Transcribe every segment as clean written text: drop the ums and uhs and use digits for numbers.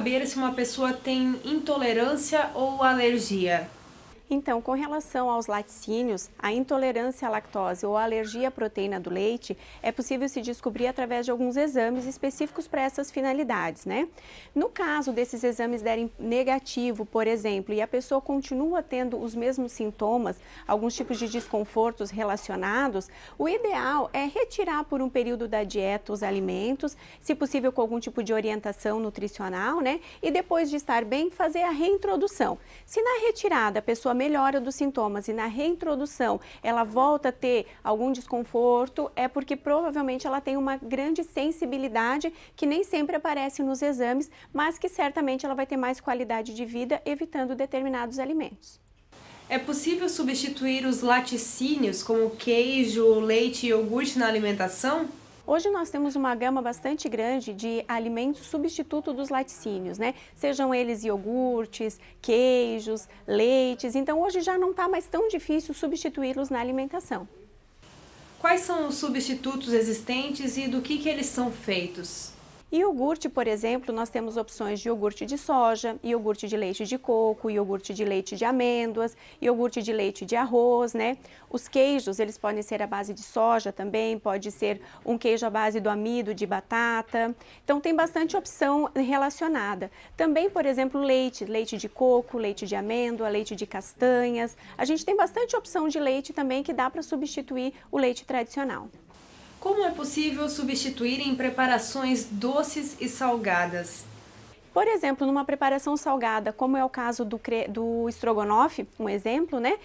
saber se uma pessoa tem intolerância ou alergia? Então, com relação aos laticínios, a intolerância à lactose ou a alergia à proteína do leite é possível se descobrir através de alguns exames específicos para essas finalidades, né? No caso desses exames derem negativo, por exemplo, e a pessoa continua tendo os mesmos sintomas, alguns tipos de desconfortos relacionados, o ideal é retirar por um período da dieta os alimentos, se possível com algum tipo de orientação nutricional, né? E depois de estar bem, fazer a reintrodução. Se na retirada a pessoa melhora dos sintomas e na reintrodução ela volta a ter algum desconforto, é porque provavelmente ela tem uma grande sensibilidade que nem sempre aparece nos exames, mas que certamente ela vai ter mais qualidade de vida evitando determinados alimentos. É possível substituir os laticínios, como queijo, leite e iogurte na alimentação? Hoje nós temos uma gama bastante grande de alimentos substituto dos laticínios, né? Sejam eles iogurtes, queijos, leites, então hoje já não está mais tão difícil substituí-los na alimentação. Quais são os substitutos existentes e do que eles são feitos? Iogurte, por exemplo, nós temos opções de iogurte de soja, iogurte de leite de coco, iogurte de leite de amêndoas, iogurte de leite de arroz, né? Os queijos, eles podem ser à base de soja também, pode ser um queijo à base do amido de batata. Então tem bastante opção relacionada. Também, por exemplo, leite de coco, leite de amêndoa, leite de castanhas. A gente tem bastante opção de leite também que dá para substituir o leite tradicional. Como é possível substituir em preparações doces e salgadas? Por exemplo, numa preparação salgada, como é o caso do estrogonofe, um exemplo, né?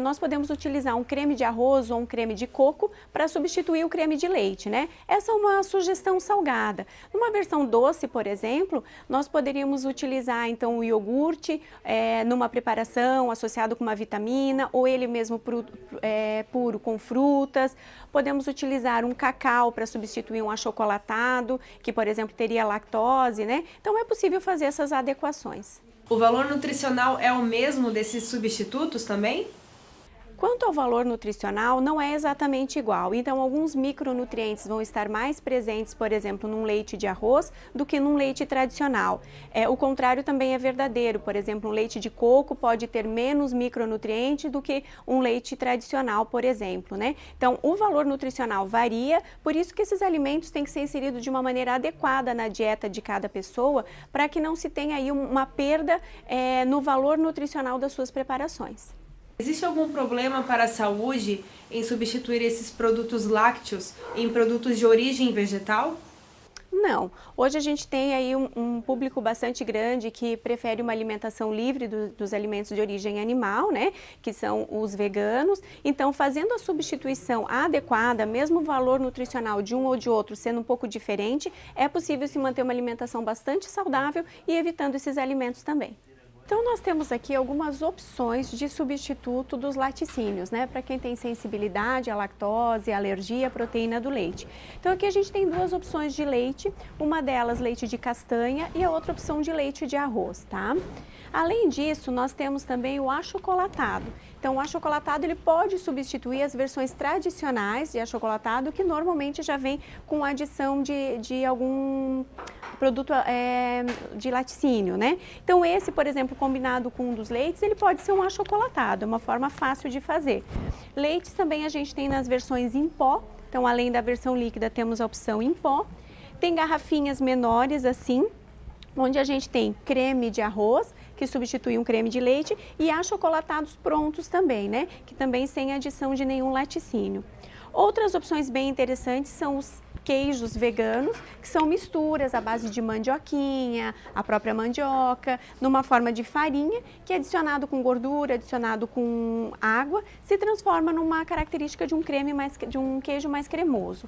Nós podemos utilizar um creme de arroz ou um creme de coco para substituir o creme de leite, né? Essa é uma sugestão salgada. Numa versão doce, por exemplo, nós poderíamos utilizar então o iogurte numa preparação associado com uma vitamina ou ele mesmo puro com frutas. Podemos utilizar um cacau para substituir um achocolatado, que por exemplo teria lactose, né? Então é possível fazer essas adequações. O valor nutricional é o mesmo desses substitutos também? Quanto ao valor nutricional, não é exatamente igual. Então, alguns micronutrientes vão estar mais presentes, por exemplo, num leite de arroz do que num leite tradicional. O contrário também é verdadeiro. Por exemplo, um leite de coco pode ter menos micronutrientes do que um leite tradicional, por exemplo, né? Então, o valor nutricional varia, por isso que esses alimentos têm que ser inseridos de uma maneira adequada na dieta de cada pessoa, para que não se tenha aí uma perda no valor nutricional das suas preparações. Existe algum problema para a saúde em substituir esses produtos lácteos em produtos de origem vegetal? Não. Hoje a gente tem aí um público bastante grande que prefere uma alimentação livre dos alimentos de origem animal, né? Que são os veganos. Então, fazendo a substituição adequada, mesmo o valor nutricional de um ou de outro sendo um pouco diferente, é possível se manter uma alimentação bastante saudável e evitando esses alimentos também. Então, nós temos aqui algumas opções de substituto dos laticínios, né? Para quem tem sensibilidade à lactose, alergia à proteína do leite. Então, aqui a gente tem duas opções de leite, uma delas leite de castanha e a outra opção de leite de arroz, tá? Além disso, nós temos também o achocolatado. Então, o achocolatado ele pode substituir as versões tradicionais de achocolatado, que normalmente já vem com adição de algum produto de laticínio, né? Então, esse, por exemplo, combinado com um dos leites, ele pode ser um achocolatado, é uma forma fácil de fazer. Leites também a gente tem nas versões em pó, então, além da versão líquida, temos a opção em pó. Tem garrafinhas menores assim, onde a gente tem creme de arroz, que substitui um creme de leite, e achocolatados prontos também, né? Que também sem adição de nenhum laticínio. Outras opções bem interessantes são os queijos veganos, que são misturas à base de mandioquinha, a própria mandioca, numa forma de farinha, que adicionado com gordura, adicionado com água, se transforma numa característica de um queijo mais cremoso.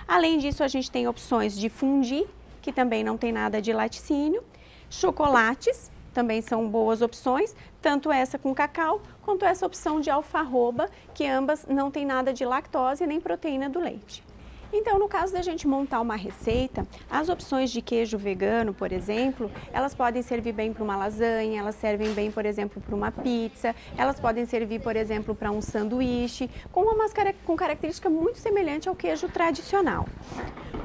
Além disso, a gente tem opções de fondue, que também não tem nada de laticínio, chocolates, também são boas opções, tanto essa com cacau, quanto essa opção de alfarroba, que ambas não tem nada de lactose nem proteína do leite. Então, no caso da gente montar uma receita, as opções de queijo vegano, por exemplo, elas podem servir bem para uma lasanha, elas servem bem, por exemplo, para uma pizza, elas podem servir, por exemplo, para um sanduíche, com característica muito semelhante ao queijo tradicional.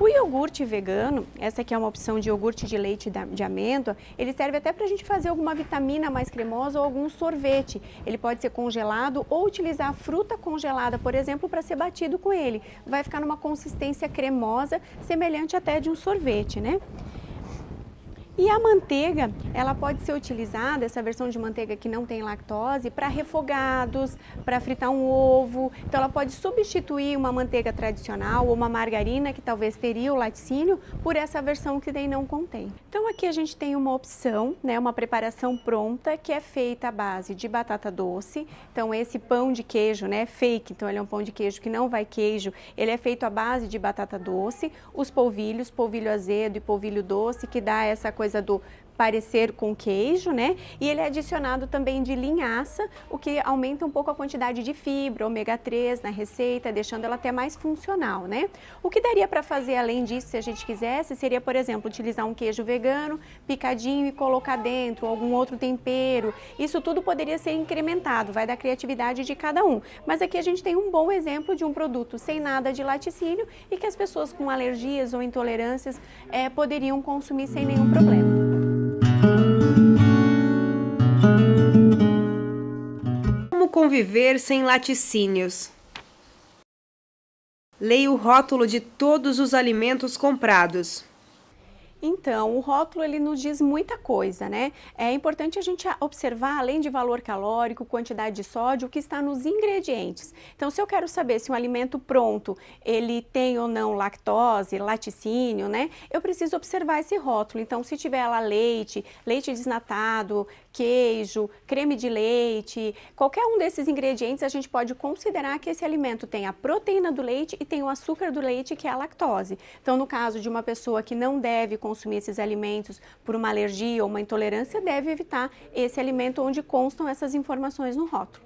O iogurte vegano, essa aqui é uma opção de iogurte de leite de amêndoa, ele serve até para a gente fazer alguma vitamina mais cremosa ou algum sorvete. Ele pode ser congelado ou utilizar a fruta congelada, por exemplo, para ser batido com ele. Vai ficar numa consistência cremosa, semelhante até de um sorvete, né? E a manteiga, ela pode ser utilizada, essa versão de manteiga que não tem lactose, para refogados, para fritar um ovo. Então ela pode substituir uma manteiga tradicional ou uma margarina que talvez teria o laticínio por essa versão que daí não contém. Então aqui a gente tem uma opção, né, uma preparação pronta que é feita à base de batata doce. Então esse pão de queijo, né, fake, então ele é um pão de queijo que não vai queijo, ele é feito à base de batata doce, os polvilhos, polvilho azedo e polvilho doce, que dá essa coisa do parecer com queijo, né? E ele é adicionado também de linhaça, o que aumenta um pouco a quantidade de fibra, ômega 3 na receita, deixando ela até mais funcional, né? O que daria para fazer além disso, se a gente quisesse, seria, por exemplo, utilizar um queijo vegano picadinho e colocar dentro algum outro tempero. Isso tudo poderia ser incrementado, vai da criatividade de cada um. Mas aqui a gente tem um bom exemplo de um produto sem nada de laticínio e que as pessoas com alergias ou intolerâncias poderiam consumir sem nenhum problema. Como conviver sem laticínios? Leia o rótulo de todos os alimentos comprados. Então, o rótulo ele nos diz muita coisa, né? É importante a gente observar, além de valor calórico, quantidade de sódio, o que está nos ingredientes. Então, se eu quero saber se um alimento pronto, ele tem ou não lactose, laticínio, né? Eu preciso observar esse rótulo. Então, se tiver lá leite, leite desnatado, queijo, creme de leite, qualquer um desses ingredientes, a gente pode considerar que esse alimento tem a proteína do leite e tem o açúcar do leite, que é a lactose. Então, no caso de uma pessoa que não deve consumir esses alimentos por uma alergia ou uma intolerância, deve evitar esse alimento onde constam essas informações no rótulo.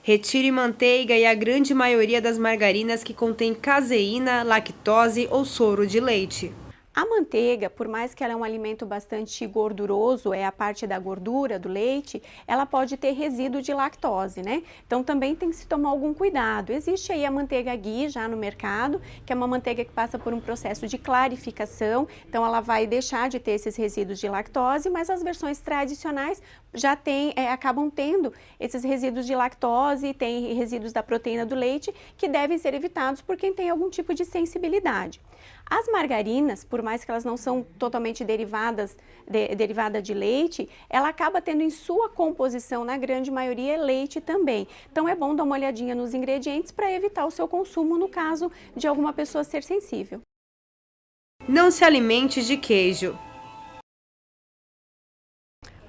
Retire manteiga e a grande maioria das margarinas que contém caseína, lactose ou soro de leite. A manteiga, por mais que ela é um alimento bastante gorduroso, é a parte da gordura do leite, ela pode ter resíduo de lactose, né? Então também tem que se tomar algum cuidado. Existe aí a manteiga ghee já no mercado, que é uma manteiga que passa por um processo de clarificação, então ela vai deixar de ter esses resíduos de lactose, mas as versões tradicionais já acabam tendo esses resíduos de lactose, tem resíduos da proteína do leite que devem ser evitados por quem tem algum tipo de sensibilidade. As margarinas, por mais que elas não são totalmente derivada de leite, ela acaba tendo em sua composição, na grande maioria, leite também. Então é bom dar uma olhadinha nos ingredientes para evitar o seu consumo no caso de alguma pessoa ser sensível. Não se alimente de queijo.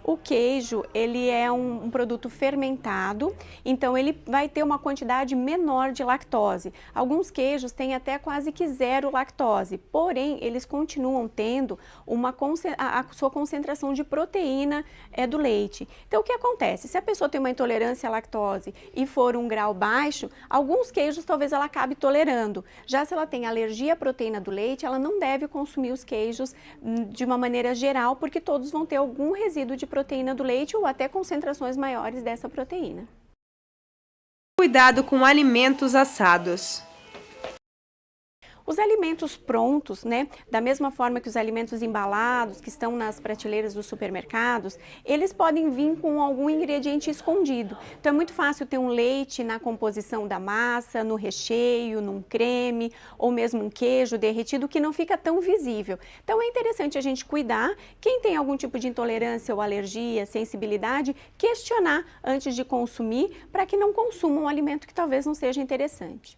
O queijo, ele é um produto fermentado, então ele vai ter uma quantidade menor de lactose. Alguns queijos têm até quase que zero lactose, porém eles continuam tendo a sua concentração de proteína do leite. Então o que acontece? Se a pessoa tem uma intolerância à lactose e for um grau baixo, alguns queijos talvez ela acabe tolerando. Já se ela tem alergia à proteína do leite, ela não deve consumir os queijos de uma maneira geral, porque todos vão ter algum resíduo de proteína do leite ou até concentrações maiores dessa proteína. Cuidado com alimentos assados. Os alimentos prontos, né, da mesma forma que os alimentos embalados que estão nas prateleiras dos supermercados, eles podem vir com algum ingrediente escondido. Então é muito fácil ter um leite na composição da massa, no recheio, num creme ou mesmo um queijo derretido que não fica tão visível. Então é interessante a gente cuidar, quem tem algum tipo de intolerância ou alergia, sensibilidade, questionar antes de consumir para que não consuma um alimento que talvez não seja interessante.